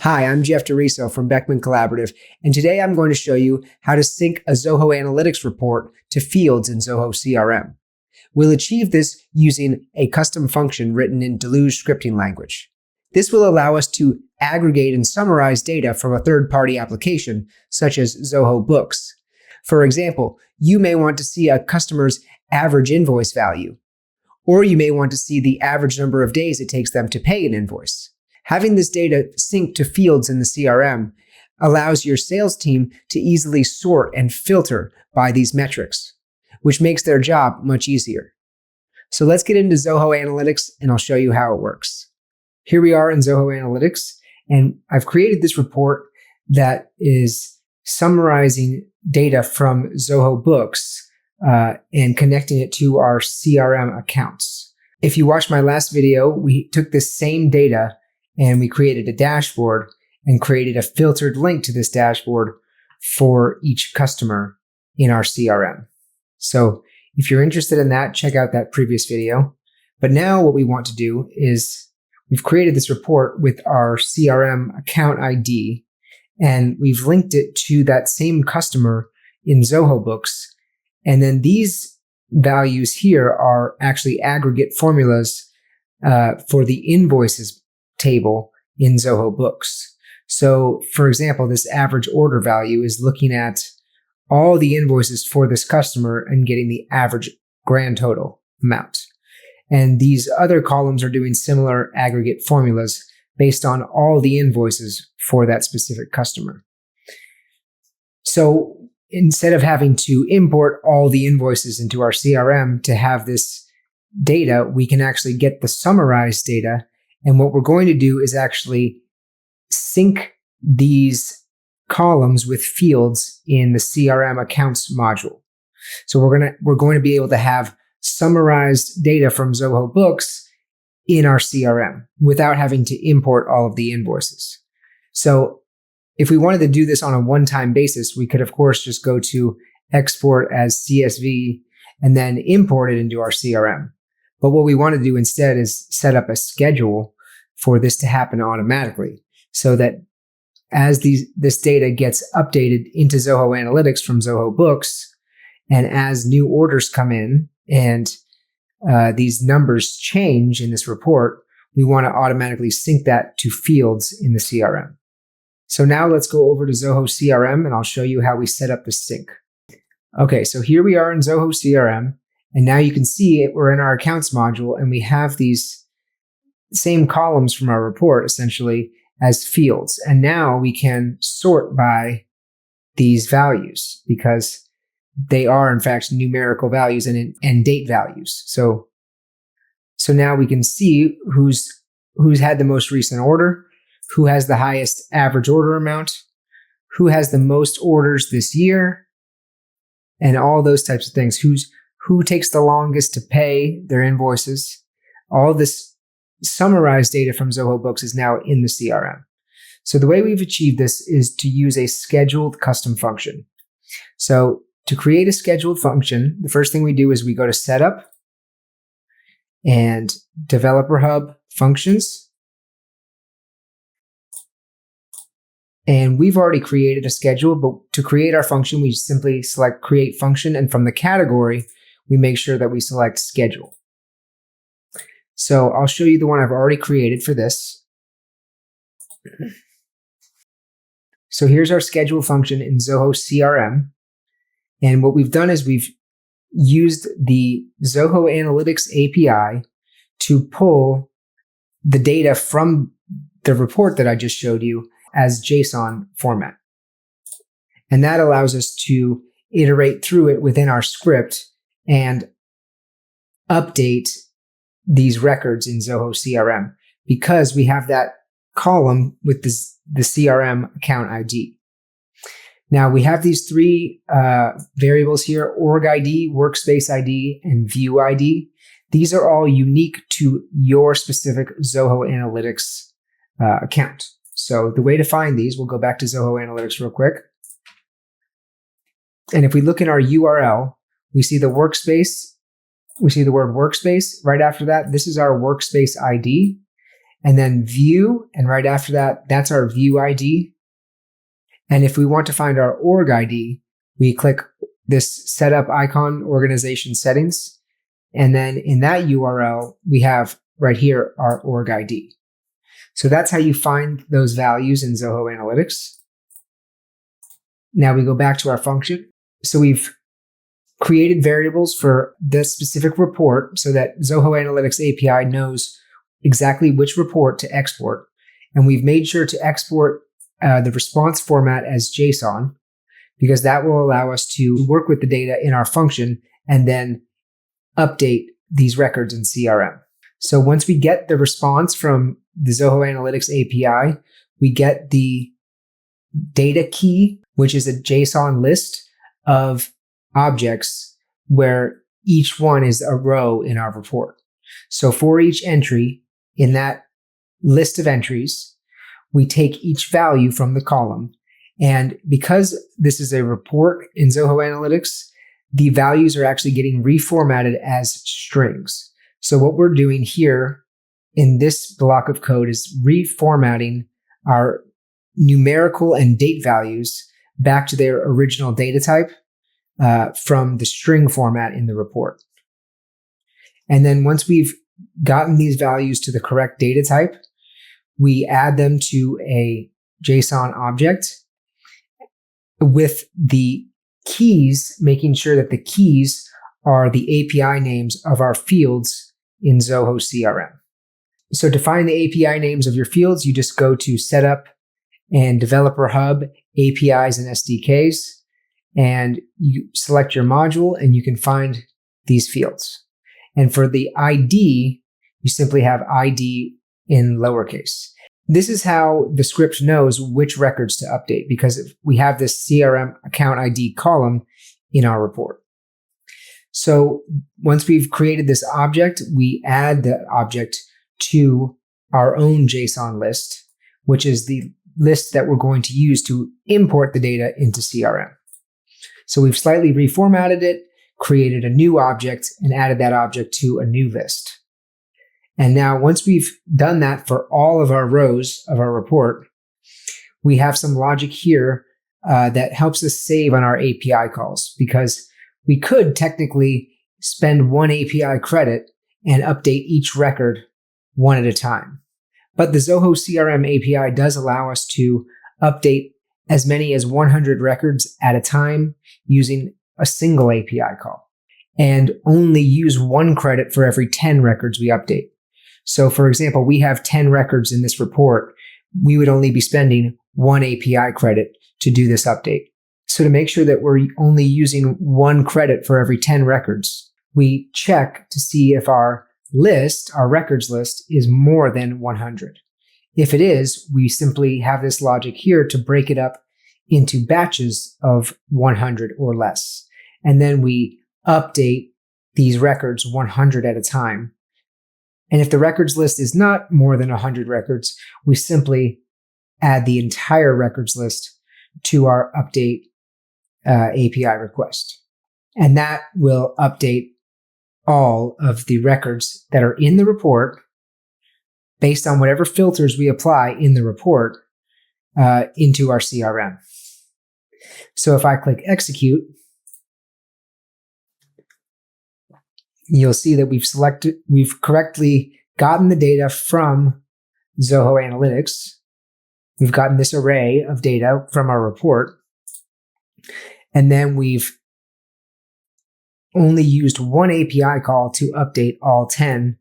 Hi, I'm Jeff DeRiso from Beckman Collaborative, and today I'm going to show you how to sync a Zoho Analytics report to fields in Zoho CRM. We'll achieve this using a custom function written in Deluge scripting language. This will allow us to aggregate and summarize data from a third-party application, such as Zoho Books. For example, you may want to see a customer's average invoice value, or you may want to see the average number of days it takes them to pay an invoice. Having this data synced to fields in the CRM allows your sales team to easily sort and filter by these metrics, which makes their job much easier. So let's get into Zoho Analytics and I'll show you how it works. Here we are in Zoho Analytics, and I've created this report that is summarizing data from Zoho Books and connecting it to our CRM accounts. If you watched my last video, we took this same data and we created a dashboard and created a filtered link to this dashboard for each customer in our CRM. So if you're interested in that, check out that previous video. But now what we want to do is we've created this report with our CRM account ID, and we've linked it to that same customer in Zoho Books. And then these values here are actually aggregate formulas for the invoices table in Zoho Books. So for example, this average order value is looking at all the invoices for this customer and getting the average grand total amount. And these other columns are doing similar aggregate formulas based on all the invoices for that specific customer. So instead of having to import all the invoices into our CRM to have this data, we can actually get the summarized data. And what we're going to do is actually sync these columns with fields in the CRM accounts module. So we're going to be able to have summarized data from Zoho Books in our CRM without having to import all of the invoices. So if we wanted to do this on a one-time basis, we could of course just go to export as CSV and then import it into our CRM. But what we want to do instead is set up a schedule for this to happen automatically, so that as this data gets updated into Zoho Analytics from Zoho Books, and as new orders come in and these numbers change in this report, we want to automatically sync that to fields in the CRM. So now let's go over to Zoho CRM and I'll show you how we set up the sync. Okay, so here we are in Zoho CRM, and now you can see we're in our accounts module and we have these same columns from our report essentially as fields. And now we can sort by these values because they are in fact numerical values and date values. So now we can see who's had the most recent order, who has the highest average order amount, who has the most orders this year, and all those types of things. Who takes the longest to pay their invoices. All this summarized data from Zoho Books is now in the CRM. So the way we've achieved this is to use a scheduled custom function. So to create a scheduled function, the first thing we do is we go to Setup and Developer Hub Functions. And we've already created a schedule, but to create our function, we simply select Create Function, and from the category, we make sure that we select Schedule. So I'll show you the one I've already created for this. So here's our schedule function in Zoho CRM. And what we've done is we've used the Zoho Analytics API to pull the data from the report that I just showed you as JSON format. And that allows us to iterate through it within our script and update these records in Zoho CRM because we have that column with the CRM account ID. Now we have these three variables here: org ID, workspace ID, and view ID. These are all unique to your specific Zoho Analytics account. So the way to find these, we'll go back to Zoho Analytics real quick. And if we look in our URL, we see the workspace. We see the word workspace right after that. This is our workspace ID. and then view. And right after that, that's our view ID. And if we want to find our org ID, we click this setup icon, organization settings. And then in that URL, we have right here our org ID. So that's how you find those values in Zoho Analytics. Now we go back to our function. So we've created variables for this specific report so that Zoho Analytics API knows exactly which report to export. And we've made sure to export the response format as JSON, because that will allow us to work with the data in our function and then update these records in CRM. So once we get the response from the Zoho Analytics API, we get the data key, which is a JSON list of objects where each one is a row in our report. So for each entry in that list of entries, we take each value from the column. And because this is a report in Zoho Analytics, the values are actually getting reformatted as strings. So what we're doing here in this block of code is reformatting our numerical and date values back to their original data type from the string format in the report. And then once we've gotten these values to the correct data type, we add them to a JSON object with the keys, making sure that the keys are the API names of our fields in Zoho CRM. So to find the API names of your fields, you just go to Setup and Developer Hub, APIs and SDKs, and you select your module and you can find these fields. And for the ID, you simply have ID in lowercase. This is how the script knows which records to update, because we have this CRM account ID column in our report. So once we've created this object, we add the object to our own JSON list, which is the list that we're going to use to import the data into CRM. So we've slightly reformatted it, created a new object, and added that object to a new list. And now once we've done that for all of our rows of our report, we have some logic here that helps us save on our API calls, because we could technically spend one API credit and update each record one at a time. But the Zoho CRM API does allow us to update as many as 100 records at a time using a single API call, and only use one credit for every 10 records we update. So for example, we have 10 records in this report. We would only be spending one API credit to do this update. So to make sure that we're only using one credit for every 10 records, we check to see if our list, our records list, is more than 100. If it is, we simply have this logic here to break it up into batches of 100 or less. And then we update these records 100 at a time. And if the records list is not more than 100 records, we simply add the entire records list to our update API request. And that will update all of the records that are in the report based on whatever filters we apply in the report into our CRM. So if I click execute, you'll see that we've correctly gotten the data from Zoho Analytics. We've gotten this array of data from our report. And then we've only used one API call to update all 10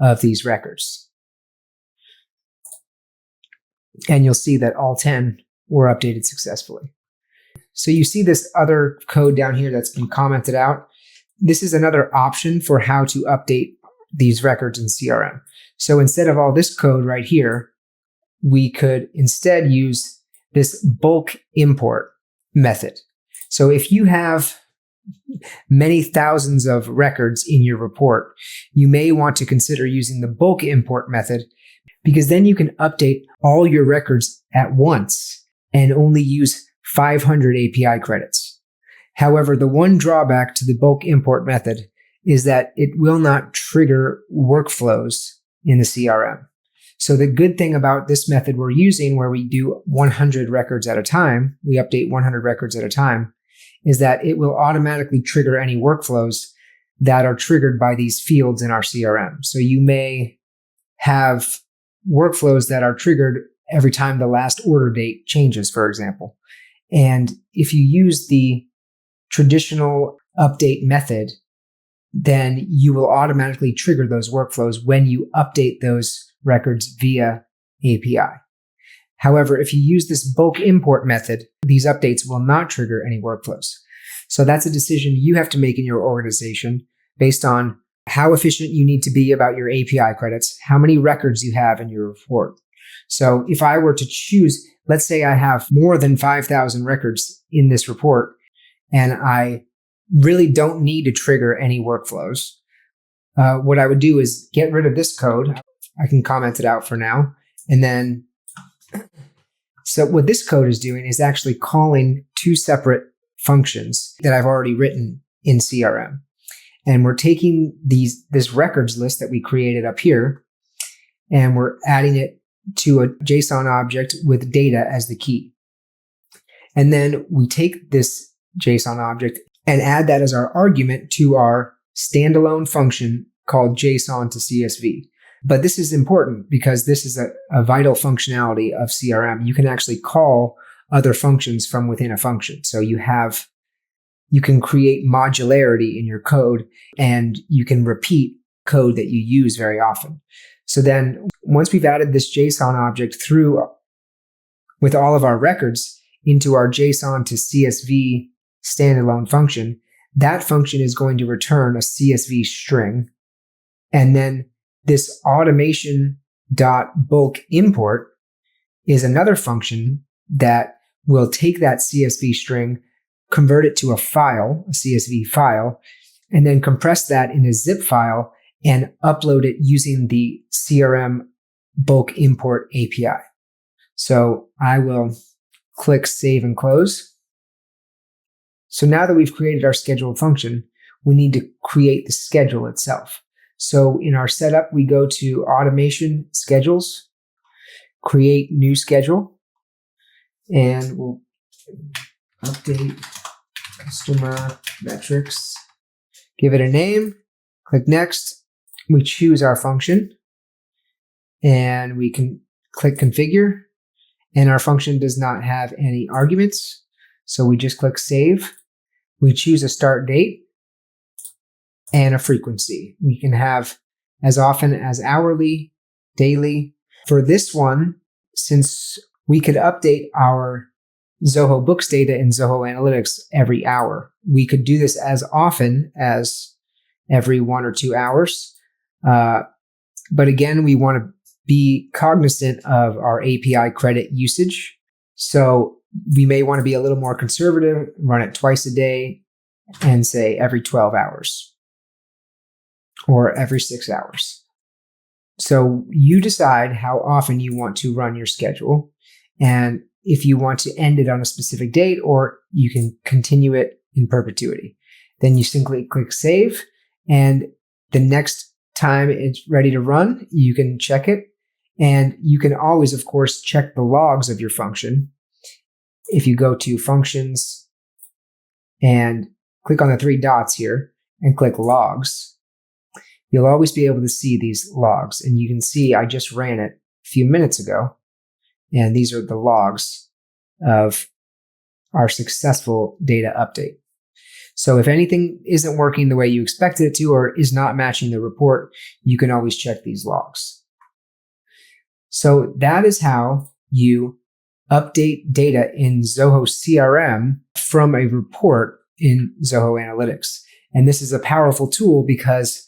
of these records. And you'll see that all 10 were updated successfully. So you see this other code down here that's been commented out. This is another option for how to update these records in CRM. So instead of all this code right here, we could instead use this bulk import method. So if you have many thousands of records in your report, you may want to consider using the bulk import method, because then you can update all your records at once and only use 500 API credits. However, the one drawback to the bulk import method is that it will not trigger workflows in the CRM. So the good thing about this method we're using, where we do 100 records at a time, we update 100 records at a time, is that it will automatically trigger any workflows that are triggered by these fields in our CRM. So you may have workflows that are triggered every time the last order date changes, for example. And if you use the traditional update method, then you will automatically trigger those workflows when you update those records via API. However, if you use this bulk import method, these updates will not trigger any workflows. So that's a decision you have to make in your organization based on how efficient you need to be about your API credits, how many records you have in your report. So if I were to choose, let's say I have more than 5,000 records in this report, and I really don't need to trigger any workflows, what I would do is get rid of this code. I can comment it out for now. And then, so what this code is doing is actually calling two separate functions that I've already written in CRM. And we're taking this records list that we created up here, and we're adding it to a JSON object with data as the key. And then we take this JSON object and add that as our argument to our standalone function called JSON to CSV. But this is important because this is a vital functionality of CRM. You can actually call other functions from within a function. So you can create modularity in your code, and you can repeat code that you use very often. So then once we've added this JSON object through with all of our records into our JSON to CSV standalone function, that function is going to return a CSV string. And then this automation.bulk import is another function that will take that CSV string, convert it to a file, a CSV file, and then compress that in a zip file and upload it using the CRM bulk import API. So I will click Save and Close. So now that we've created our scheduled function, we need to create the schedule itself. So in our setup, we go to Automation, Schedules, Create New Schedule, and we'll update customer metrics, give it a name, click Next. We choose our function, and we can click Configure, and our function does not have any arguments. So we just click Save. We choose a start date and a frequency. We can have as often as hourly, daily. For this one, since we could update our Zoho Books data in Zoho Analytics every hour, we could do this as often as every 1 or 2 hours. But again, we want to be cognizant of our API credit usage. So we may want to be a little more conservative, run it twice a day, and say every 12 hours or every 6 hours. So you decide how often you want to run your schedule, and if you want to end it on a specific date, or you can continue it in perpetuity. Then you simply click Save, and the next time it's ready to run, you can check it. And you can always, of course, check the logs of your function. If you go to Functions and click on the 3 dots here and click Logs, you'll always be able to see these logs. And you can see I just ran it a few minutes ago, and these are the logs of our successful data update. So if anything isn't working the way you expected it to, or is not matching the report, you can always check these logs. So that is how you update data in Zoho CRM from a report in Zoho Analytics. And this is a powerful tool because,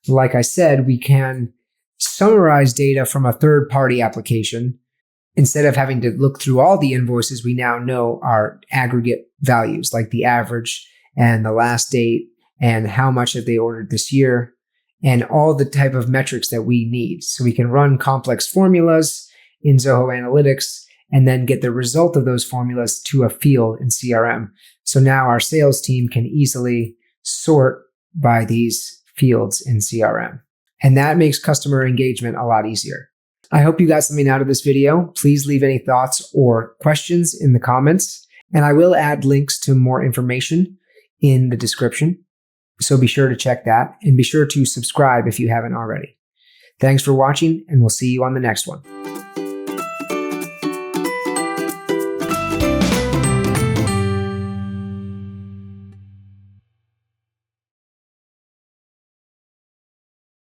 like I said, we can summarize data from a third-party application. Instead of having to look through all the invoices, we now know our aggregate values, like the average and the last date and how much have they ordered this year, and all the type of metrics that we need. So we can run complex formulas in Zoho Analytics and then get the result of those formulas to a field in CRM. So now our sales team can easily sort by these fields in CRM. And that makes customer engagement a lot easier. I hope you got something out of this video. Please leave any thoughts or questions in the comments, and I will add links to more information in the description. So be sure to check that, and be sure to subscribe if you haven't already. Thanks for watching, and we'll see you on the next one.